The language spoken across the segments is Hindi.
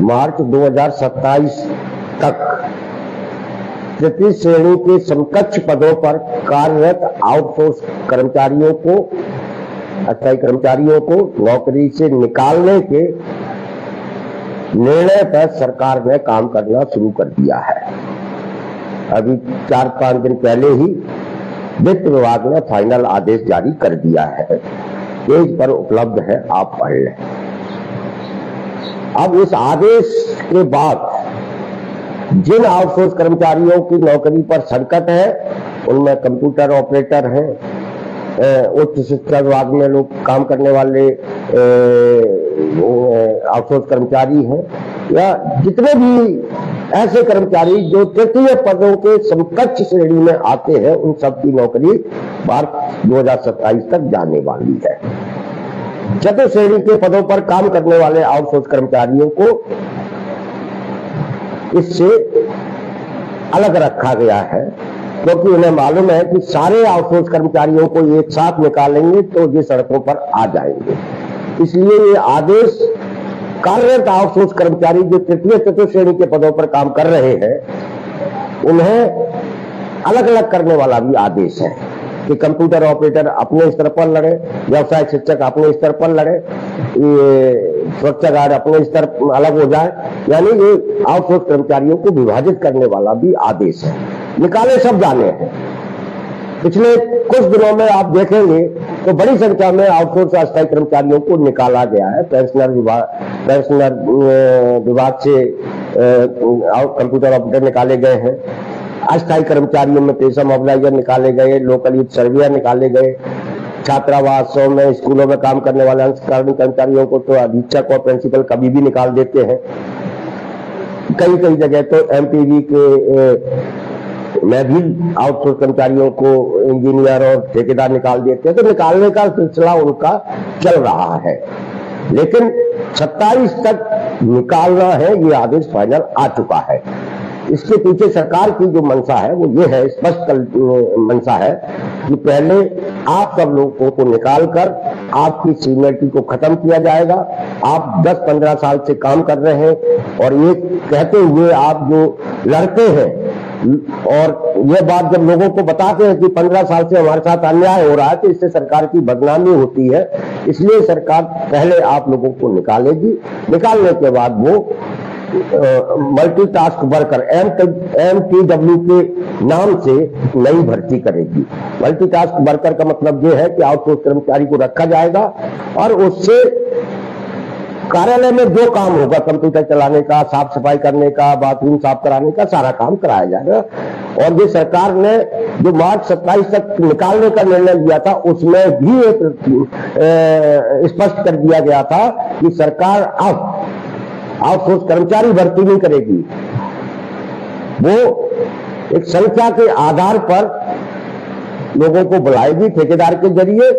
मार्च 2027 तक तृतीय श्रेणी के समकक्ष पदों पर कार्यरत आउटसोर्स कर्मचारियों को, अस्थायी कर्मचारियों को नौकरी से निकालने के निर्णय पर सरकार ने काम करना शुरू कर दिया है। अभी 4-5 दिन पहले ही वित्त विभाग ने फाइनल आदेश जारी कर दिया है, पेज पर उपलब्ध है, आप पढ़ लें। अब इस आदेश के बाद जिन आउटसोर्स कर्मचारियों की नौकरी पर संकट है, उनमें कंप्यूटर ऑपरेटर हैं, उच्च शिक्षा विभाग में लोग काम करने वाले आउटसोर्स कर्मचारी हैं, या जितने भी ऐसे कर्मचारी जो तृतीय पदों के समकक्ष श्रेणी में आते हैं, उन सब की नौकरी मार्च 2027 तक जाने वाली है। चतुर्थ श्रेणी के पदों पर काम करने वाले आउटसोर्स कर्मचारियों को इससे अलग रखा गया है, क्योंकि उन्हें मालूम है कि सारे आउटसोर्स कर्मचारियों को एक साथ निकालेंगे तो ये सड़कों पर आ जाएंगे। इसलिए ये आदेश कार्यरत आउटसोर्स कर्मचारी जो तृतीय चतुर्थ श्रेणी के पदों पर काम कर रहे हैं, उन्हें अलग अलग करने वाला भी आदेश है कि कंप्यूटर ऑपरेटर अपने स्तर पर लड़े, व्यवसाय शिक्षक अपने स्तर पर लड़े, ये सुरक्षा गार्ड अपने स्तर अलग हो जाए, यानी ये आउटसोर्स कर्मचारियों को विभाजित करने वाला भी आदेश है। निकाले सब जाने हैं। पिछले कुछ दिनों में आप देखेंगे तो बड़ी संख्या में आउटसोर्स अस्थायी कर्मचारियों को निकाला गया है। पेंशनर विभाग से कंप्यूटर ऑपरेटर निकाले गए हैं, अस्थायी कर्मचारियों में पेशा मोबिलाइजर निकाले गए, लोकल यूथ सर्वेयर निकाले गए, छात्रावासों में स्कूलों में काम करने वाले अंशकालीन कर्मचारियों को तो अधीक्षक और प्रिंसिपल कभी भी निकाल देते हैं। कई जगह तो एमपीवी के में भी आउटसोर्स कर्मचारियों को इंजीनियर और ठेकेदार निकाल देते हैं। तो निकालने का सिलसिला उनका चल रहा है, लेकिन 27 तक निकालना है, ये आदेश फाइनल आ चुका है। इसके पीछे सरकार की जो मंशा है वो ये है, स्पष्ट मंशा है कि पहले आप सब लोगों को निकालकर आपकी सीनियरिटी को खत्म किया जाएगा। आप 10-15 साल से काम कर रहे हैं और ये कहते हुए आप जो लड़ते हैं, और ये बात जब लोगों को बताते हैं कि 15 साल से हमारे साथ अन्याय हो रहा है, तो इससे सरकार की बदनामी होती है। इसलिए सरकार पहले आप लोगों को निकालेगी, निकालने के बाद वो मल्टीटास्क वर्कर MTW के नाम से नई भर्ती करेगी। मल्टीटास्क वर्कर का मतलब ये है कि आउटसोर्स कर्मचारी को रखा जाएगा और उससे कार्यालय में जो काम होगा, कंप्यूटर चलाने का, साफ सफाई करने का, बाथरूम साफ कराने का, सारा काम कराया जाएगा। और ये सरकार ने जो मार्च 27 तक निकालने का निर्णय लिया था, उसमें भी एक स्पष्ट कर दिया गया था कि सरकार अब आउटसोर्स कर्मचारी भर्ती नहीं करेगी, वो एक संख्या के आधार पर लोगों को बुलाएगी ठेकेदार के जरिए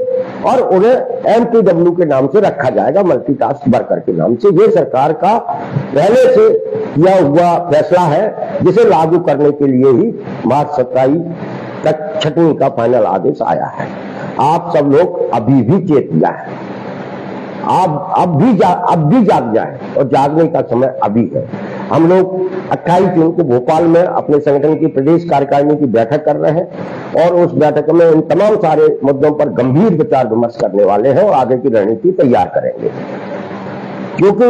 और उन्हें MTW के नाम से रखा जाएगा, मल्टीटास्क वर्कर के नाम से। ये सरकार का पहले से किया हुआ फैसला है, जिसे लागू करने के लिए ही मार्च 27 तक 6वीं का फाइनल आदेश आया है। आप सब लोग अभी भी चेत गया है, आप अब भी जाग जाए, और जागने का समय अभी है। हम लोग 28 जून को भोपाल में अपने संगठन की प्रदेश कार्यकारिणी की बैठक कर रहे हैं और उस बैठक में इन तमाम सारे मुद्दों पर गंभीर विचार विमर्श करने वाले हैं और आगे की रणनीति तैयार करेंगे। क्योंकि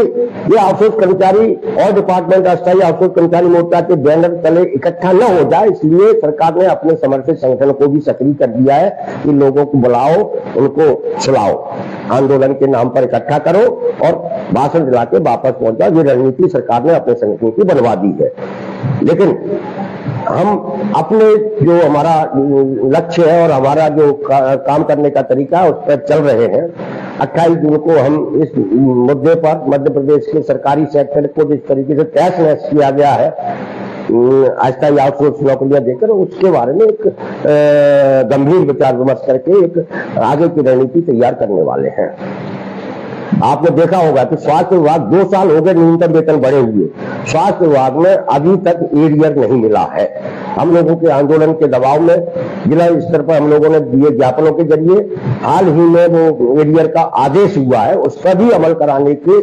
ये आउटसोर्स कर्मचारी और डिपार्टमेंट अस्थायी आउटसोर्स कर्मचारी मोर्चा के बैनर तले इकट्ठा न हो जाए, इसलिए सरकार ने अपने समर्थित संगठन को भी सक्रिय कर दिया है कि लोगों को बुलाओ, उनको सुनाओ, आंदोलन के नाम पर इकट्ठा करो और भाषण दिला के वापस पहुंच जाओ। ये रणनीति सरकार ने अपने संगठन की बनवा दी है। लेकिन हम अपने जो हमारा लक्ष्य है और हमारा जो काम करने का तरीका है उस पर चल रहे हैं। 28 जून को हम इस मुद्दे पर मध्य प्रदेश के सरकारी सेक्टर को जिस तरीके से तहस नहस किया गया है अस्थायी आउटसोर्स नौकरियां देकर, उसके बारे में एक गंभीर विचार विमर्श करके एक आगे की रणनीति तैयार करने वाले हैं। आपने देखा होगा कि स्वास्थ्य विभाग 2 साल हो गए न्यूनतम वेतन बढ़े हुए, स्वास्थ्य विभाग में अभी तक एरियर नहीं मिला है। हम लोगों के आंदोलन के दबाव में जिला स्तर पर हम लोगों ने दिए ज्ञापनों के जरिए हाल ही में वो एरियर का आदेश हुआ है, उस पर भी अमल कराने की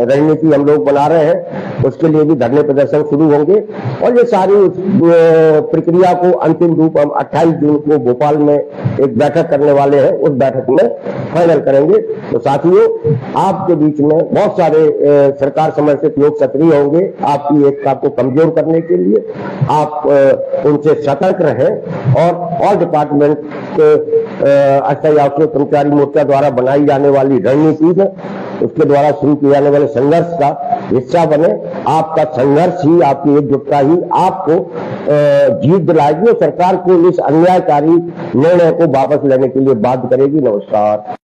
रणनीति हम लोग बना रहे हैं। उसके लिए भी धरने प्रदर्शन शुरू होंगे और ये सारी प्रक्रिया को अंतिम रूप हम 28 जून को भोपाल में एक बैठक करने वाले हैं, उस बैठक में फाइनल करेंगे। तो साथियों, आपके बीच में बहुत सारे सरकार समर्थित लोग सक्रिय होंगे आपकी एकता को कमजोर करने के लिए। आप उनसे सतर्क रहें और ऑल डिपार्टमेंट के अस्थायी आउटसोर्स कर्मचारी मोर्चा द्वारा बनाई जाने वाली रणनीति में उसके द्वारा शुरू किए जाने वाले संघर्ष का हिस्सा बने। आपका संघर्ष ही, आपकी एकजुटता ही आपको जीत दिलाएगी और सरकार को इस अन्यायकारी निर्णय को वापस लेने के लिए बाध्य करेगी। नमस्कार।